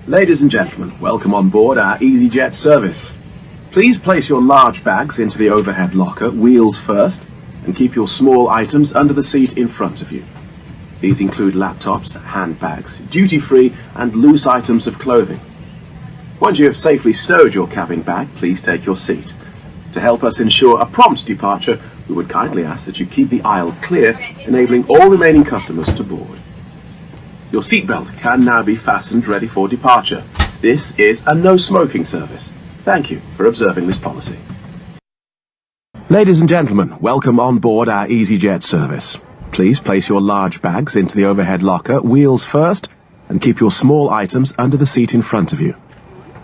Ladies and gentlemen, welcome on board our Easyjet service. Please place your large bags into the overhead locker, wheels first, and keep your small items under the seat in front of you. These include laptops, handbags, duty-free and loose items of clothing. Once you have safely stowed your cabin bag, please take your seat. To help us ensure a prompt departure, we would kindly ask that you keep the aisle clear, enabling all remaining customers to board. Your seatbelt can now be fastened ready for departure. This is a no-smoking service. Thank you for observing this policy. Ladies and gentlemen, welcome on board our Easyjet service. Please place your large bags into the overhead locker, wheels first, and keep your small items under the seat in front of you.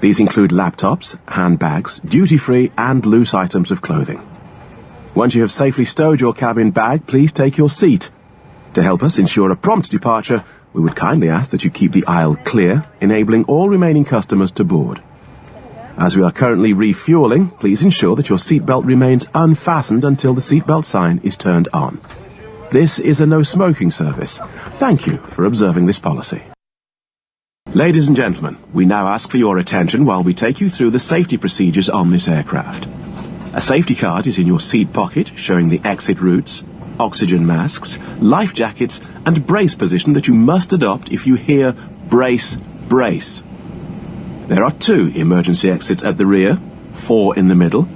These include laptops, handbags, duty-free and loose items of clothing. Once you have safely stowed your cabin bag, please take your seat. To help us ensure a prompt departure, we would kindly ask that you keep the aisle clear, enabling all remaining customers to board. As we are currently refueling, please ensure that your seatbelt remains unfastened until the seatbelt sign is turned on. This is a no-smoking service. Thank you for observing this policy. Ladies and gentlemen, we now ask for your attention while we take you through the safety procedures on this aircraft. A safety card is in your seat pocket showing the exit routes, oxygen masks, life jackets and brace position that you must adopt if you hear brace, brace. There are 2 emergency exits at the rear, 4 in the middle,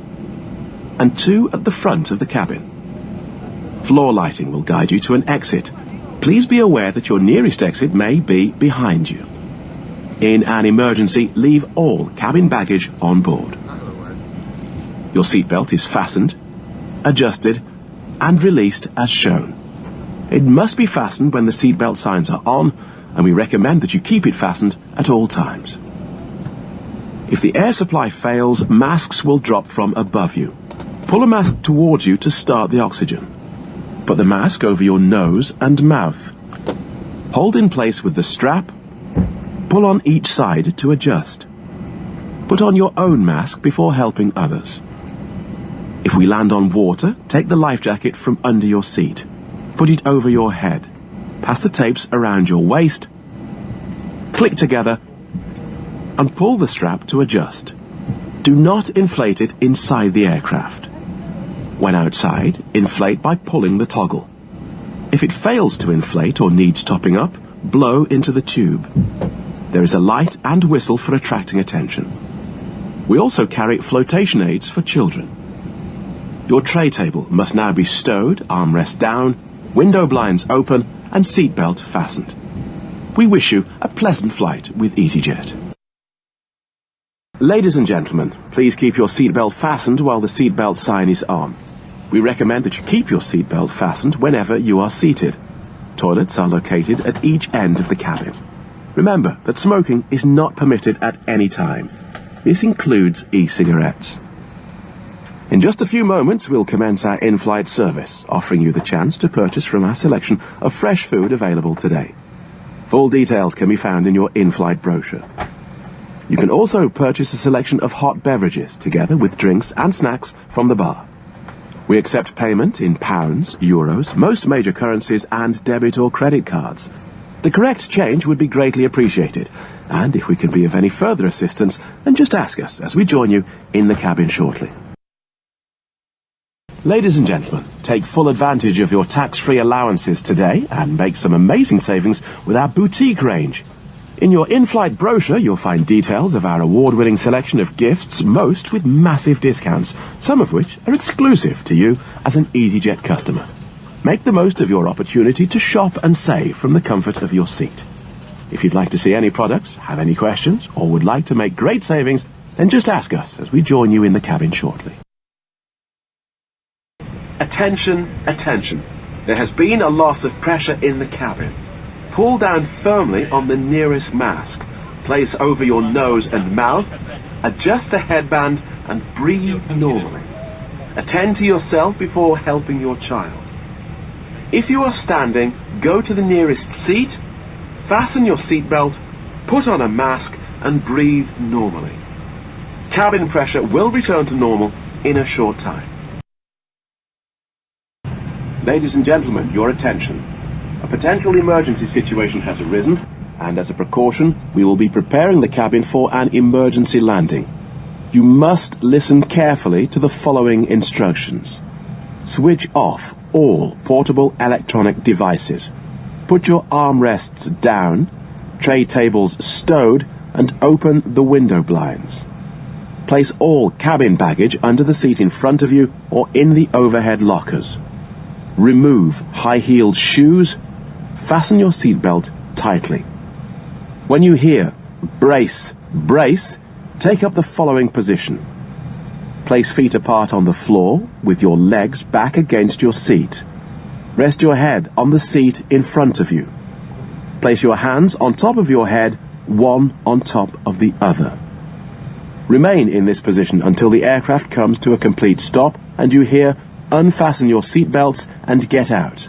and 2 at the front of the cabin. Floor lighting will guide you to an exit. Please be aware that your nearest exit may be behind you. In an emergency, leave all cabin baggage on board. Your seatbelt is fastened, adjusted, and released as shown. It must be fastened when the seatbelt signs are on, and we recommend that you keep it fastened at all times. If the air supply fails, masks will drop from above you. Pull a mask towards you to start the oxygen. Put the mask over your nose and mouth. Hold in place with the strap. Pull on each side to adjust. Put on your own mask before helping others. If we land on water, take the life jacket from under your seat. Put it over your head. Pass the tapes around your waist. Click together and pull the strap to adjust. Do not inflate it inside the aircraft. When outside, inflate by pulling the toggle. If it fails to inflate or needs topping up, blow into the tube. There is a light and whistle for attracting attention. We also carry flotation aids for children. Your tray table must now be stowed, armrest down, window blinds open and seatbelt fastened. We wish you a pleasant flight with Easyjet. Ladies and gentlemen, please keep your seatbelt fastened while the seatbelt sign is on. We recommend that you keep your seatbelt fastened whenever you are seated. Toilets are located at each end of the cabin. Remember that smoking is not permitted at any time. This includes e-cigarettes. In just a few moments, we'll commence our in-flight service, offering you the chance to purchase from our selection of fresh food available today. Full details can be found in your in-flight brochure. You can also purchase a selection of hot beverages, together with drinks and snacks from the bar. We accept payment in pounds, euros, most major currencies, and debit or credit cards. The correct change would be greatly appreciated, and if we can be of any further assistance, then just ask us as we join you in the cabin shortly. Ladies and gentlemen, take full advantage of your tax-free allowances today and make some amazing savings with our boutique range. In your in-flight brochure, you'll find details of our award-winning selection of gifts, most with massive discounts, some of which are exclusive to you as an Easyjet customer. Make the most of your opportunity to shop and save from the comfort of your seat. If you'd like to see any products, have any questions, or would like to make great savings, then just ask us as we join you in the cabin shortly. Attention, attention. There has been a loss of pressure in the cabin. Pull down firmly on the nearest mask. Place over your nose and mouth. Adjust the headband and breathe normally. Attend to yourself before helping your child. If you are standing, go to the nearest seat, fasten your seatbelt, put on a mask and breathe normally. Cabin pressure will return to normal in a short time. Ladies and gentlemen, your attention. A potential emergency situation has arisen. and as a precaution, we will be preparing the cabin for an emergency landing. You must listen carefully to the following instructions. Switch off all portable electronic devices. Put your armrests down, tray tables stowed, and open the window blinds. Place all cabin baggage under the seat in front of you or in the overhead lockers. Remove high-heeled shoes. Fasten your seatbelt tightly. When you hear brace, brace, take up the following position. Place feet apart on the floor with your legs back against your seat. Rest your head on the seat in front of you. Place your hands on top of your head, one on top of the other. Remain in this position until the aircraft comes to a complete stop and you hear unfasten your seatbelts and get out.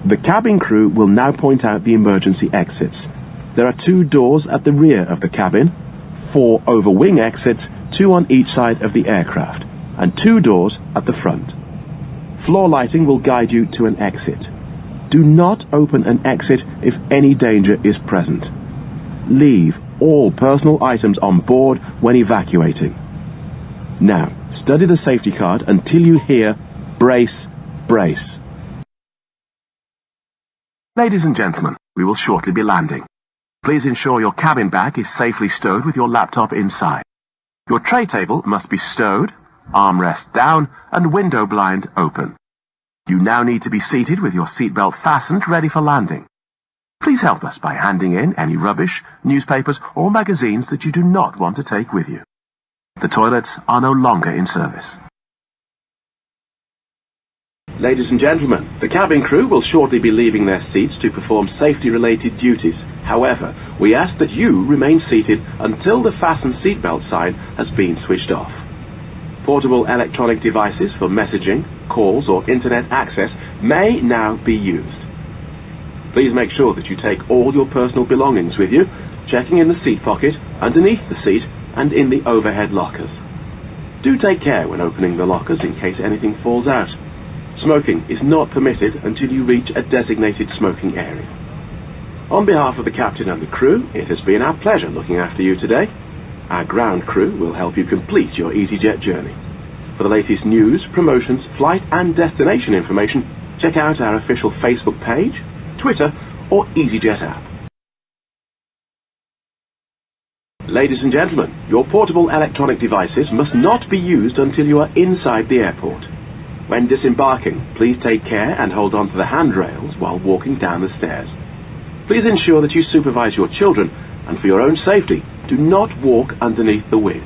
The cabin crew will now point out the emergency exits. There are 2 doors at the rear of the cabin, 4 over-wing exits, 2 on each side of the aircraft, and 2 doors at the front. Floor lighting will guide you to an exit. Do not open an exit if any danger is present. Leave all personal items on board when evacuating. Now, study the safety card until you hear brace, brace. Ladies and gentlemen, we will shortly be landing. Please ensure your cabin bag is safely stowed with your laptop inside. Your tray table must be stowed, armrest down, and window blind open. You now need to be seated with your seatbelt fastened, ready for landing. Please help us by handing in any rubbish, newspapers, or magazines that you do not want to take with you. The toilets are no longer in service. Ladies and gentlemen, the cabin crew will shortly be leaving their seats to perform safety-related duties. However, we ask that you remain seated until the fasten seatbelt sign has been switched off. Portable electronic devices for messaging, calls, or internet access may now be used. Please make sure that you take all your personal belongings with you, checking in the seat pocket, underneath the seat, and in the overhead lockers. Do take care when opening the lockers in case anything falls out. Smoking is not permitted until you reach a designated smoking area. On behalf of the captain and the crew, it has been our pleasure looking after you today. Our ground crew will help you complete your Easyjet journey. For the latest news, promotions, flight and destination information, check out our official Facebook page, Twitter, or Easyjet app. Ladies and gentlemen, your portable electronic devices must not be used until you are inside the airport. When disembarking, please take care and hold on to the handrails while walking down the stairs. Please ensure that you supervise your children, and for your own safety, do not walk underneath the wing.